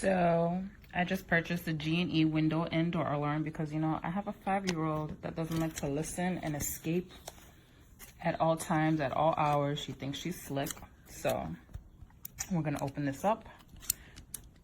So I just purchased a G&E window and door alarm because, you know, I have a 5-year-old that doesn't like to listen and escape at all times, at all hours. She thinks she's slick. So we're going to open this up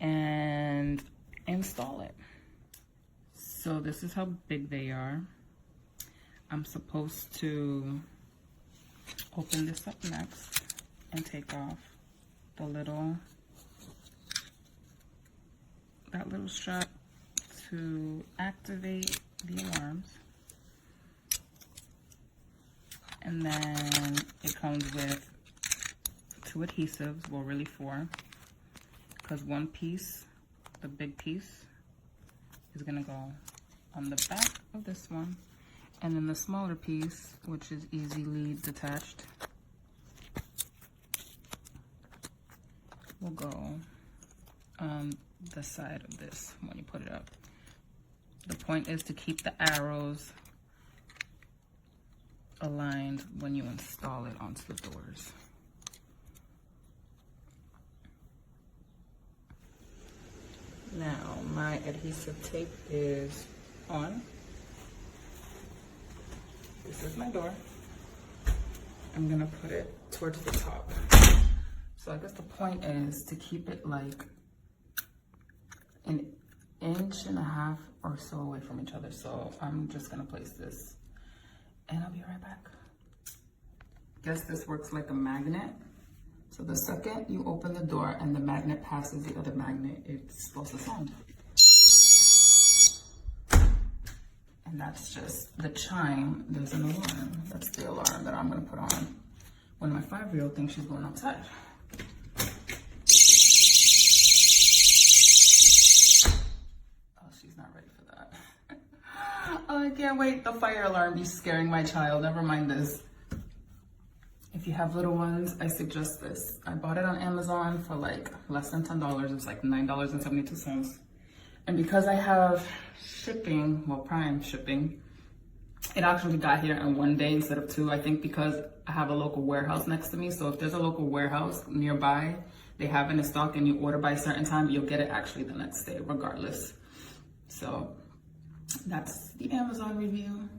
and install it. So this is how big they are. I'm supposed to open this up next and take off the that little strap to activate the alarms. And then it comes with 2 adhesives, well really 4, because one piece, the big piece, is gonna go on the back of this one, and then the smaller piece, which is easily detached, will go on the side of this when you put it up. The point is to keep the arrows aligned when you install it onto the doors. Now my adhesive tape is on. This is my door. I'm gonna put it towards the top. So I guess the point is to keep it like an 1.5 inches or so away from each other. So I'm just gonna place this and I'll be right back. Guess this works like a magnet. So the second you open the door and the magnet passes the other magnet, it's supposed to sound. And that's just the chime. There's an alarm. That's the alarm that I'm gonna put on when my 5-year-old thinks she's going outside. Oh, she's not ready for that. Oh, I can't wait. The fire alarm be scaring my child. Never mind this. If you have little ones, I suggest this. I bought it on Amazon for like less than $10. It's like $9.72. And because I have shipping, well, Prime shipping, it actually got here in 1 day instead of 2. I think because I have a local warehouse next to me. So if there's a local warehouse nearby, they have it in stock and you order by a certain time, you'll get it actually the next day regardless. So that's the Amazon review.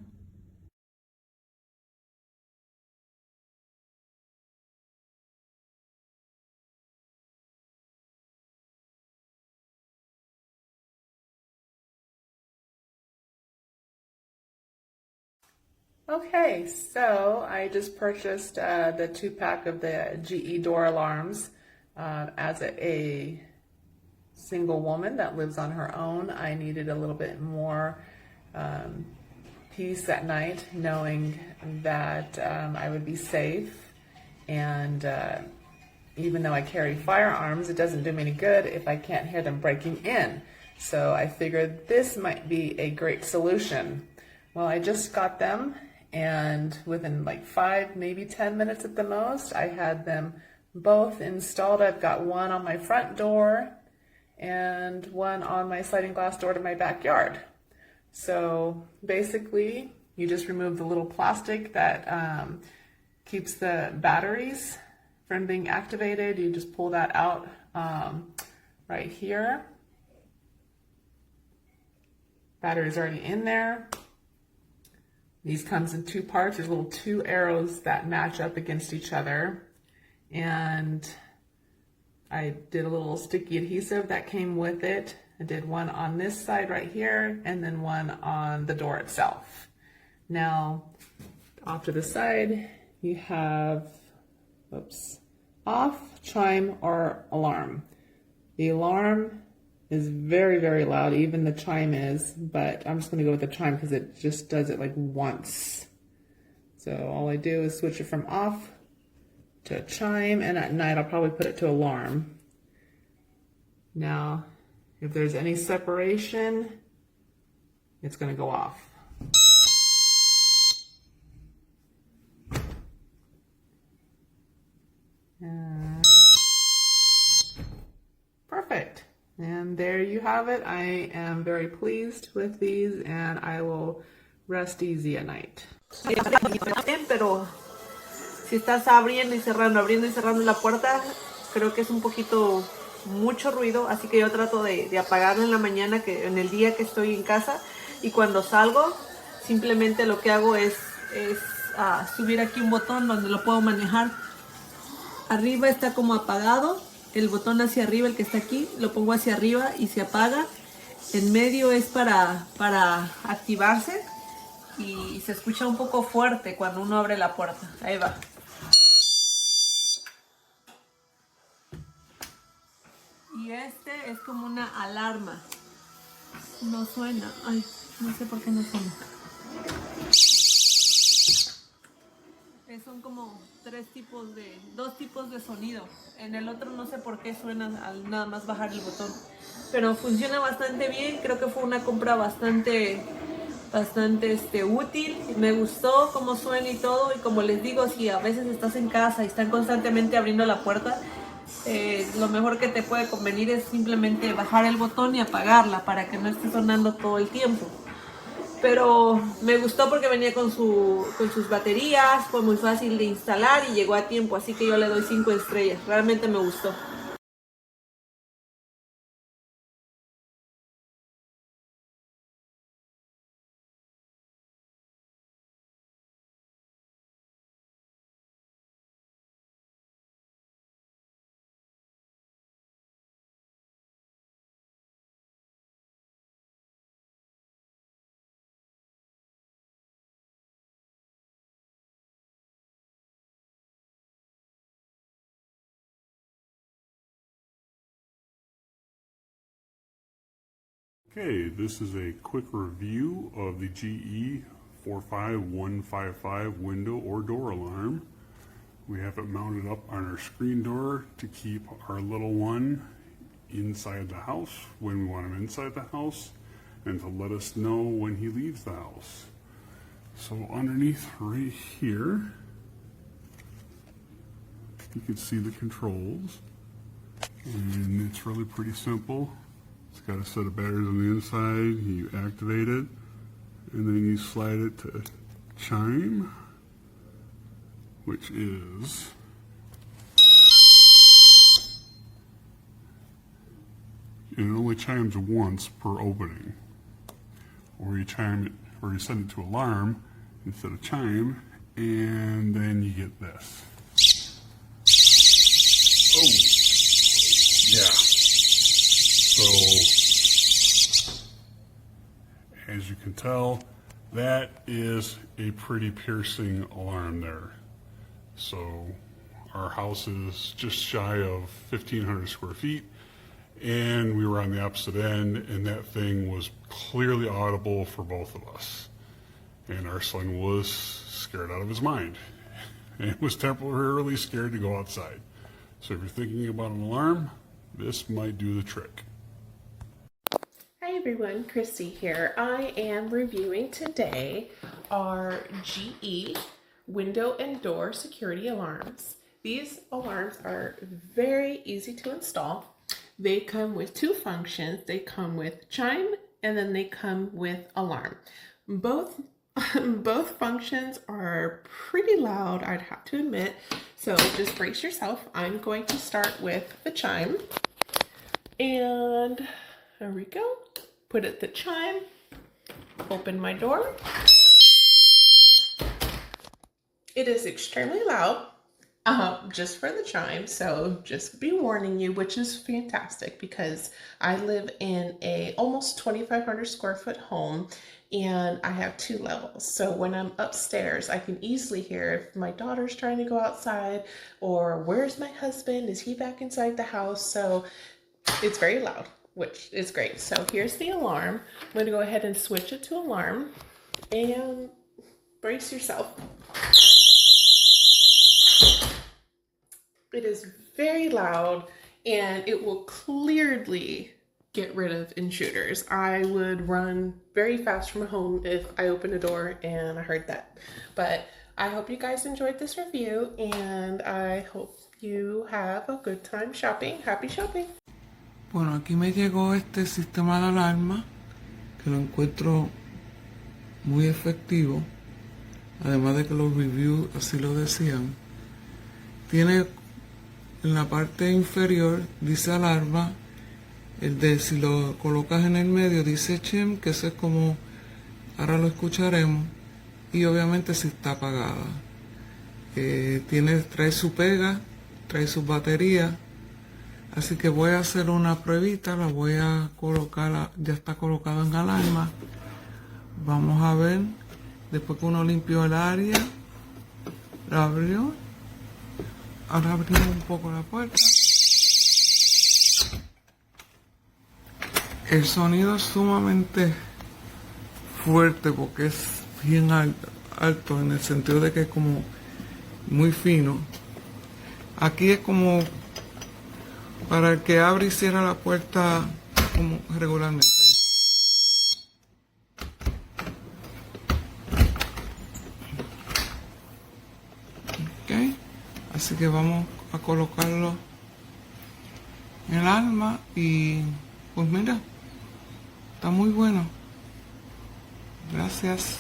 Okay, so I just purchased the 2-pack of the GE door alarms. As a single woman that lives on her own, I needed a little bit more peace at night, knowing that I would be safe. And even though I carry firearms, it doesn't do me any good if I can't hear them breaking in. So I figured this might be a great solution. Well, I just got them, and within like 5, maybe 10 minutes at the most, I had them both installed. I've got one on my front door and one on my sliding glass door to my backyard. So basically, you just remove the little plastic that keeps the batteries from being activated. You just pull that out right here. Battery's already in there. These comes in 2 parts. There's little 2 arrows that match up against each other. And I did a little sticky adhesive that came with it. I did one on this side right here and then one on the door itself. Now, off to the side, you have, off, chime, or alarm. The alarm is very, very loud. Even the chime is, but I'm just gonna go with the chime because it just does it like once. So all I do is switch it from off to chime, and at night I'll probably put it to alarm. Now, if there's any separation, it's gonna go off. Perfect. And there you have it. I am very pleased with these, and I will rest easy at night. Pero si estás abriendo y cerrando la puerta, creo que es un poquito mucho ruido, así que yo trato de apagarlo en la mañana, en el día que estoy en casa, y cuando salgo simplemente lo que hago es subir aquí un botón donde lo puedo manejar. Arriba está como apagado, el botón hacia arriba, el que está aquí, lo pongo hacia arriba y se apaga. En medio es para activarse y se escucha un poco fuerte cuando uno abre la puerta. Ahí va. Y este es como una alarma. No suena. Ay, no sé por qué no suena. Son como dos tipos de sonido. En el otro no sé por qué suena al nada más bajar el botón. Pero funciona bastante bien. Creo que fue una compra bastante útil. Me gustó cómo suena y todo. Y como les digo, si a veces estás en casa y están constantemente abriendo la puerta, lo mejor que te puede convenir es simplemente bajar el botón y apagarla para que no esté sonando todo el tiempo. Pero me gustó porque venía con sus baterías, fue muy fácil de instalar y llegó a tiempo, así que yo le doy 5 estrellas. Realmente me gustó. Okay, this is a quick review of the GE 45155 window or door alarm. We have it mounted up on our screen door to keep our little one inside the house when we want him inside the house and to let us know when he leaves the house. So underneath right here, you can see the controls, and it's really pretty simple. It's got a set of batteries on the inside. You activate it, and then you slide it to Chime, which is it only chimes once per opening. Or you chime it, or you set it to alarm instead of chime, and then you get this. Oh, yeah. So, as you can tell, that is a pretty piercing alarm there. So, our house is just shy of 1,500 square feet, and we were on the opposite end, and that thing was clearly audible for both of us. And our son was scared out of his mind and was temporarily scared to go outside. So if you're thinking about an alarm, this might do the trick. Hi everyone, Christy here. I am reviewing today our GE window and door security alarms. These alarms are very easy to install. They come with two functions. They come with chime and then they come with alarm. Both functions are pretty loud, I'd have to admit. So just brace yourself. I'm going to start with the chime. And there we go. Put it the chime. Open my door. It is extremely loud. Just for the chime, so just be warning you, which is fantastic because I live in a almost 2,500 square foot home and I have 2 levels. So when I'm upstairs, I can easily hear if my daughter's trying to go outside or where's my husband? Is he back inside the house? So it's very loud, which is great. So here's the alarm. I'm going to go ahead and switch it to alarm and brace yourself. It is very loud and it will clearly get rid of intruders. I would run very fast from home if I opened a door and I heard that. But I hope you guys enjoyed this review and I hope you have a good time shopping. Happy shopping. Bueno, aquí me llegó este sistema de alarma que lo encuentro muy efectivo, además de que los reviews así lo decían. Tiene en la parte inferior dice alarma. El de si lo colocas en el medio dice Chime, que eso es como, ahora lo escucharemos. Y obviamente si está apagada. Trae su pega, trae sus baterías. Así que voy a hacer una pruebita, la voy a colocar, ya está colocado en alarma. Vamos a ver, después que uno limpió el área, la abrió. Ahora abrimos un poco la puerta. El sonido es sumamente fuerte porque es bien alto en el sentido de que es como muy fino. Aquí es como para el que abre y cierra la puerta como regularmente. Ok, así que vamos a colocarlo en el alma y pues mira, está muy bueno. Gracias.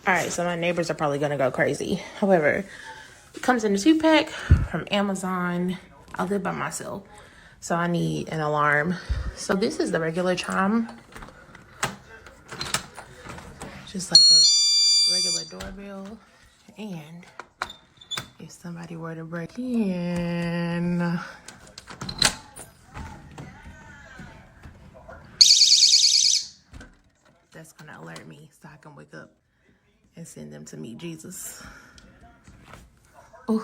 All right, so my neighbors are probably gonna go crazy. However, it comes in a 2-pack from Amazon. I live by myself, so I need an alarm. So this is the regular chime, just like a regular doorbell. And if somebody were to break in, that's gonna alert me so I can wake up and send them to meet Jesus. Ooh.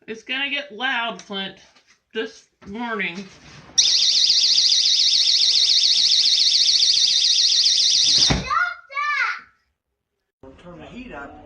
It's gonna get loud, Flint, this morning. Turn the heat up